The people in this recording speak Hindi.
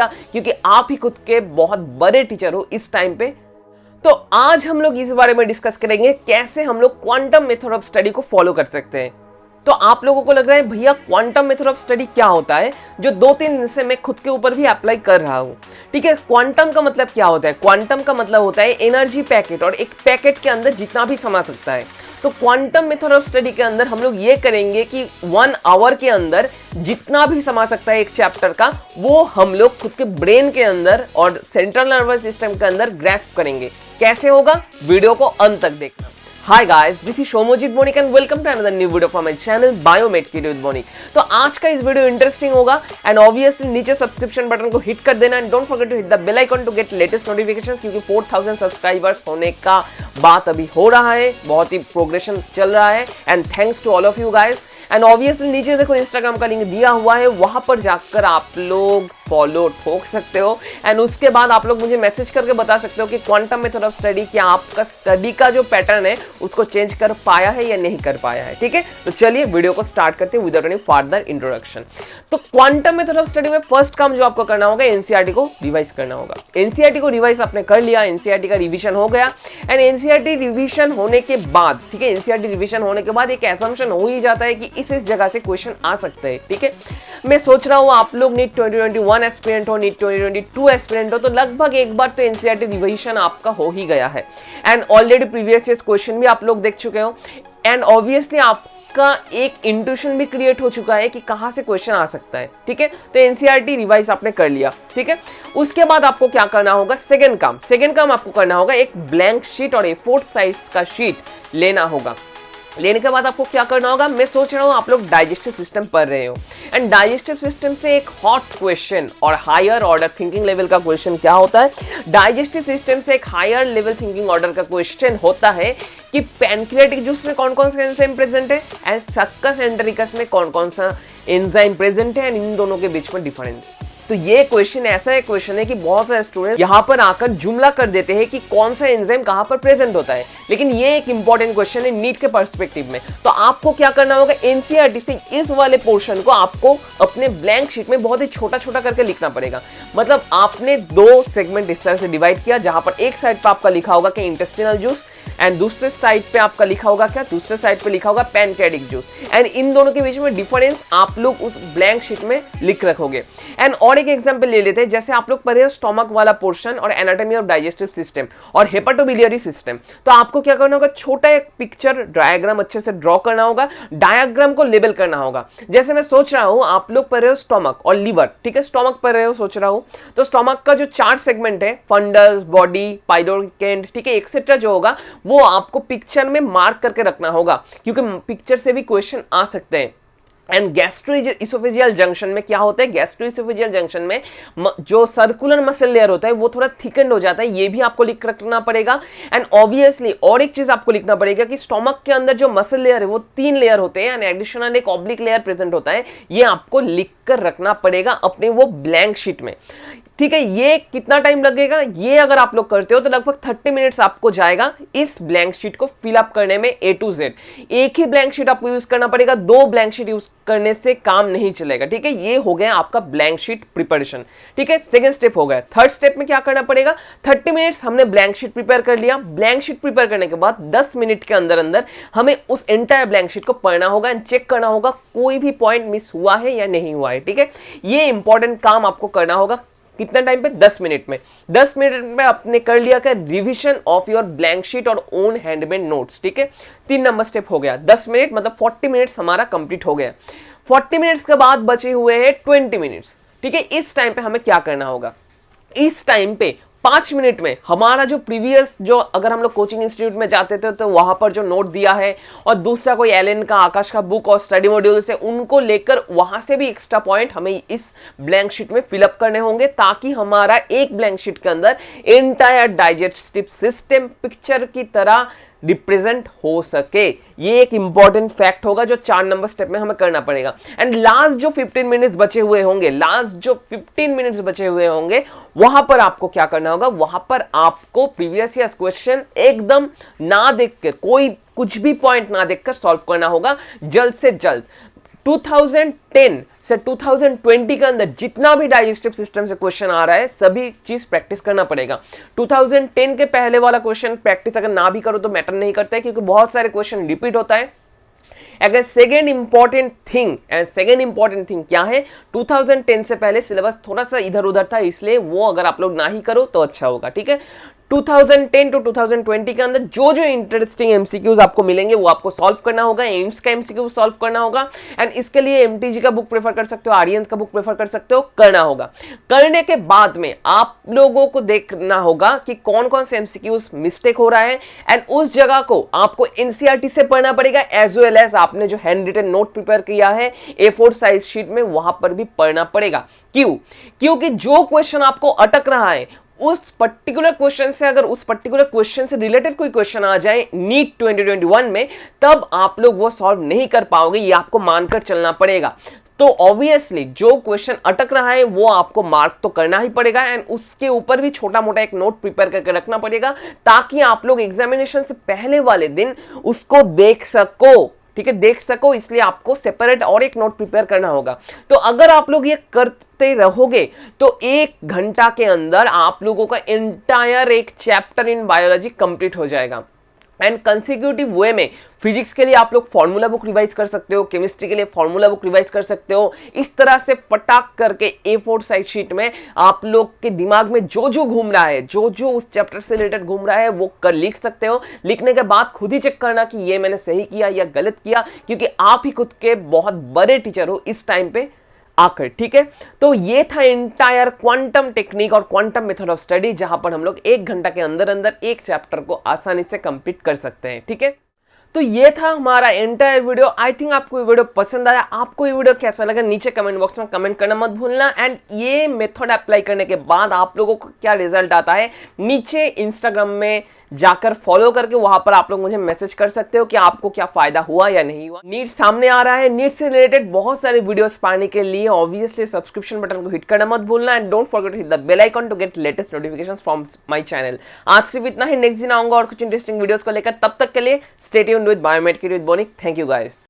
क्योंकि आप ही खुद के बहुत बड़े टीचर हो इस टाइम पे। तो आज हम लोग इस बारे में डिस्कस करेंगे कैसे हम लोग क्वांटम मेथड ऑफ स्टडी को फॉलो कर सकते हैं। तो आप लोगों को लग रहा है भैया क्वांटम मेथड ऑफ स्टडी क्या होता है, जो 2-3 दिन से मैं खुद के ऊपर भी अप्लाई कर रहा हूं। ठीक है, क्वांटम का मतलब क्या होता है? क्वांटम का मतलब होता है एनर्जी पैकेट, और एक पैकेट के अंदर जितना भी समा सकता है। तो क्वांटम मेथड ऑफ स्टडी के अंदर हम लोग ये करेंगे कि 1 आवर के अंदर जितना भी समा सकता है एक चैप्टर का, वो हम लोग खुद के ब्रेन के अंदर और सेंट्रल नर्वस सिस्टम के अंदर ग्रैस्प करेंगे। कैसे होगा, वीडियो को अंत तक देखना। Hi guys, this is Shomojit Bonik and welcome to another new video from my channel Biomed Kid with Bonik। तो आज का इस वीडियो इंटरेस्टिंग होगा एंड ऑब्वियसली नीचे सब्सक्रिप्शन बटन को हिट कर देना and don't forget to hit the bell icon to get latest notifications, क्योंकि 4000 सब्सक्राइबर्स होने का बात अभी हो रहा है, बहुत ही प्रोग्रेशन चल रहा है and thanks to all of you guys. And obviously नीचे देखो इंस्टाग्राम का लिंक दिया हुआ है, वहां पर जाकर आप लोग फॉलो ठोक सकते हो एंड उसके बाद आप लोग मुझे मैसेज करके बता सकते हो कि क्वांटम मेथड ऑफ स्टडी क्या आपका स्टडी का जो पैटर्न है उसको चेंज कर पाया है या नहीं कर पाया है। ठीक है, तो चलिए वीडियो को स्टार्ट करते हैं विदाउट एनी फर्दर इंट्रोडक्शन। तो क्वांटम मेथड ऑफ स्टडी में फर्स्ट काम जो आपको करना होगा, एनसीईआरटी को रिवाइज करना होगा। एनसीईआरटी को रिवाइज आपने कर लिया, एनसीईआरटी का रिवीजन हो गया एंड एनसीईआरटी रिवीजन होने के बाद, ठीक है, एनसीईआरटी रिवीजन होने के बाद एक असम्पशन हो ही जाता है कि इस जगह से क्वेश्चन आ सकते हैं। ठीक है, मैं सोच रहा हूं आप लोग नीट 2021 एस्पिरेंट हो, नीट 2022 एस्पिरेंट हो, तो लगभग एक बार तो एनसीईआरटी रिवीजन आपका हो ही गया है and already previous years question भी आप लोग देख चुके हो एंड ऑब्वियसली आपका एक इंट्यूशन भी क्रिएट हो चुका है कि कहां से क्वेश्चन आ सकता है। ठीक है, तो एनसीईआरटी रिवाइज आपने कर लिया। ठीक है, उसके बाद आपको क्या करना होगा, सेकंड काम आपको करना होगा, एक ब्लैंक शीट और A4 साइज का शीट लेना होगा। लेने के बाद आपको क्या करना होगा, मैं सोच रहा हूं आप लोग डाइजेस्टिव सिस्टम पढ़ रहे हो एंड डाइजेस्टिव सिस्टम से एक हॉट क्वेश्चन और हायर ऑर्डर थिंकिंग लेवल का क्वेश्चन क्या होता है, डाइजेस्टिव सिस्टम से एक हायर लेवल थिंकिंग ऑर्डर का क्वेश्चन होता है कि पैनक्रियाटिक जूस में कौन कौन सा एंजाइम प्रेजेंट है एंड सक्कस एंटेरिकस में कौन कौन सा एंजाइम प्रेजेंट है एंड इन दोनों के बीच में डिफरेंस। तो ये क्वेश्चन ऐसा एक क्वेश्चन है कि बहुत सारे स्टूडेंट यहाँ पर आकर जुमला कर देते हैं कि कौन सा एंजाइम कहाँ पर प्रेजेंट होता है, लेकिन ये एक इंपॉर्टेंट क्वेश्चन है नीट के पर्सपेक्टिव में। तो आपको क्या करना होगा, एनसीईआरटी से इस वाले पोर्शन को आपको अपने ब्लैंक शीट में बहुत ही छोटा छोटा करके लिखना पड़ेगा। मतलब आपने 2 सेगमेंट इस तरह से डिवाइड किया, जहां पर एक साइड पर आपका लिखा होगा कि इंटेस्टिनल जूस एंड दूसरे साइड पे आपका लिखा होगा क्या, दूसरे साइड पे लिखा होगा पैनक्रियाटिक जूस एंड इन दोनों के बीच में डिफरेंस आप लोग उस ब्लैंक शीट में लिख रखोगे। एंड और एक एग्जांपल ले लेते हैं, जैसे आप लोग पढ़े हो स्टोमक वाला पोर्शन और एनाटॉमी ऑफ डाइजेस्टिव सिस्टम और हेपाटोबिलियरी सिस्टम। तो आपको क्या करना होगा, छोटा एक पिक्चर डायग्राम अच्छे से ड्रॉ करना होगा, डायग्राम को लेबल करना होगा। जैसे मैं सोच रहा हूं आप लोग पढ़ रहे हो स्टोमक और लीवर, ठीक है, स्टोमक पढ़ रहे हो सोच रहा हूं, तो स्टोमक का जो 4 सेगमेंट है, फंडस, बॉडी, पाइलोकेंड, ठीक है, एक्सेट्रा जो होगा वो आपको पिक्चर में मार्क करके रखना होगा, क्योंकि पिक्चर से भी क्वेश्चन आ सकते हैं। एंड गैस्ट्रोइसोफेजियल जंक्शन में क्या होता है, गैस्ट्रोइसोफेजियल जंक्शन में जो सर्कुलर मसल लेयर होता है वो थोड़ा थिकन्ड हो जाता है, ये भी आपको लिख रखना पड़ेगा। एंड ऑब्वियसली और एक चीज आपको लिखना पड़ेगा कि स्टोमक के अंदर जो मसल लेयर है वो 3 लेयर होते हैं एंड एडिशनल एक ऑब्लिक लेयर प्रेजेंट होता है, ये आपको लिख कर रखना पड़ेगा अपने वो ब्लैंक शीट में। ठीक है, ये कितना टाइम लगेगा, ये अगर आप लोग करते हो तो लगभग 30 मिनट्स आपको जाएगा इस ब्लैंक शीट को फिलअप करने में A to Z। एक ही ब्लैंक शीट आपको यूज करना पड़ेगा, 2 ब्लैंक शीट यूज करने से काम नहीं चलेगा। ठीक है, ये हो गया आपका ब्लैंक शीट प्रिपरेशन। ठीक है, सेकंड स्टेप हो गया। थर्ड स्टेप में क्या करना पड़ेगा, 30 मिनट्स हमने ब्लैंक शीट प्रिपेयर कर लिया। ब्लैंक शीट प्रिपेयर करने के बाद 10 मिनट के अंदर अंदर हमें उस एंटायर ब्लैंक शीट को पढ़ना होगा एंड चेक करना होगा कोई भी पॉइंट मिस हुआ है या नहीं हुआ है। ठीक है, ये इंपॉर्टेंट काम आपको करना होगा। कितना टाइम पे, 10 मिनट में। 10 मिनट में आपने कर लिया क्या, revision of your blank sheet और ओन हैंडमेड नोट्स। ठीक है, 3 नंबर स्टेप हो गया। 10 मिनट मतलब 40 मिनट्स हमारा कंप्लीट हो गया। 40 मिनट्स के बाद बचे हुए हैं 20 मिनट्स। ठीक है, इस टाइम पे हमें क्या करना होगा, इस टाइम पे 5 मिनट में हमारा जो प्रीवियस, जो अगर हम लोग कोचिंग इंस्टीट्यूट में जाते थे तो वहां पर जो नोट दिया है और दूसरा कोई एलन का, आकाश का बुक और स्टडी मॉड्यूल से, उनको लेकर वहां से भी एक्स्ट्रा पॉइंट हमें इस ब्लैंक शीट में फिलअप करने होंगे, ताकि हमारा एक ब्लैंक शीट के अंदर एंटायर डाइजेस्टिव सिस्टम पिक्चर की तरह रिप्रेजेंट हो सके। ये एक इंपॉर्टेंट फैक्ट होगा जो 4 नंबर स्टेप में हमें करना पड़ेगा। एंड लास्ट जो 15 मिनट्स बचे हुए होंगे, वहां पर आपको क्या करना होगा, वहां पर आपको प्रीवियस ईयर क्वेश्चन एकदम ना देखकर, कोई कुछ भी पॉइंट ना देखकर सॉल्व करना होगा जल्द से जल्द। 2010 से 2020 के अंदर जितना भी डाइजेस्टिव सिस्टम से क्वेश्चन आ रहा है सभी चीज प्रैक्टिस करना पड़ेगा। 2010 के पहले वाला क्वेश्चन प्रैक्टिस अगर ना भी करो तो मैटर नहीं करता है, क्योंकि बहुत सारे क्वेश्चन रिपीट होता है। अगर सेकेंड इंपॉर्टेंट थिंग क्या है, 2010 से पहले सिलेबस थोड़ा सा इधर उधर था, इसलिए वो अगर आप लोग ना ही करो तो अच्छा होगा, ठीक है। 2010 टू 2020 के अंदर जो जो इंटरेस्टिंग एमसीक्यूज आपको मिलेंगे वो आपको सॉल्व करना होगा, एम्स का एमसीक्यू सॉल्व करना होगा, एंड इसके लिए एमटीजी का बुक प्रेफर कर सकते हो, आर्यन का बुक प्रेफर कर सकते हो, करना होगा। करने के बाद में आप लोगों को देखना होगा कि कौन कौन से एमसीक्यूज मिस्टेक हो रहा है, एंड उस जगह को आपको एनसीईआरटी से पढ़ना पड़ेगा, एज वेल एज आपने जो हैंड रिटन नोट प्रिपेयर किया है A4 साइज शीट में वहां पर भी पढ़ना पड़ेगा। क्यों? क्योंकि जो क्वेश्चन आपको अटक रहा है उस पर्टिकुलर क्वेश्चन से, अगर उस पर्टिकुलर क्वेश्चन से रिलेटेड कोई क्वेश्चन आ जाए नीट 2021 में, तब आप लोग वो सॉल्व नहीं कर पाओगे, ये आपको मानकर चलना पड़ेगा। तो ऑब्वियसली जो क्वेश्चन अटक रहा है वो आपको मार्क तो करना ही पड़ेगा, एंड उसके ऊपर भी छोटा मोटा एक नोट प्रिपेयर करके रखना पड़ेगा, ताकि आप लोग एग्जामिनेशन से पहले वाले दिन उसको देख सको, ठीक है, देख सको। इसलिए आपको सेपरेट और एक नोट प्रिपेयर करना होगा। तो अगर आप लोग ये करते रहोगे तो 1 घंटा के अंदर आप लोगों का एंटायर एक चैप्टर इन बायोलॉजी कंप्लीट हो जाएगा। एंड कंसेक्यूटिव वे में फिजिक्स के लिए आप लोग फॉर्मूला बुक रिवाइज कर सकते हो, केमिस्ट्री के लिए फॉर्मूला बुक रिवाइज कर सकते हो। इस तरह से पटाक करके A4 साइज शीट में आप लोग के दिमाग में जो जो घूम रहा है, जो जो उस चैप्टर से रिलेटेड घूम रहा है वो कर लिख सकते हो। लिखने के बाद खुद ही चेक करना कि ये मैंने सही किया या गलत किया, क्योंकि आप ही खुद के बहुत बड़े टीचर हो इस टाइम पे आकर, ठीक है। तो ये था एंटायर क्वांटम टेक्निक और क्वांटम मेथड ऑफ स्टडी, जहां पर हम लोग 1 घंटा के अंदर अंदर एक चैप्टर को आसानी से कंप्लीट कर सकते हैं, ठीक है। तो ये था हमारा एंटायर वीडियो। आई थिंक आपको ये वीडियो पसंद आया। आपको ये वीडियो कैसा लगा नीचे कमेंट बॉक्स में कमेंट करना मत भूलना। एंड ये मेथड अप्लाई करने के बाद आप लोगों को क्या रिजल्ट आता है नीचे इंस्टाग्राम में जाकर फॉलो करके वहां पर आप लोग मुझे मैसेज कर सकते हो कि आपको क्या फायदा हुआ या नहीं हुआ। नीट सामने आ रहा है, नीट से रिलेटेड बहुत सारे वीडियोस पाने के लिए ऑब्वियसली सब्सक्रिप्शन बटन को हिट करना मत भूलना, and don't forget to hit the bell icon to get latest notifications from my channel. आज सिर्फ इतना ही, नेक्स्ट दिन आऊंगा और कुछ इंटरेस्टिंग वीडियोस को लेकर। तब तक के लिए stay tuned with biomed kid with बोनिक। Thank you guys.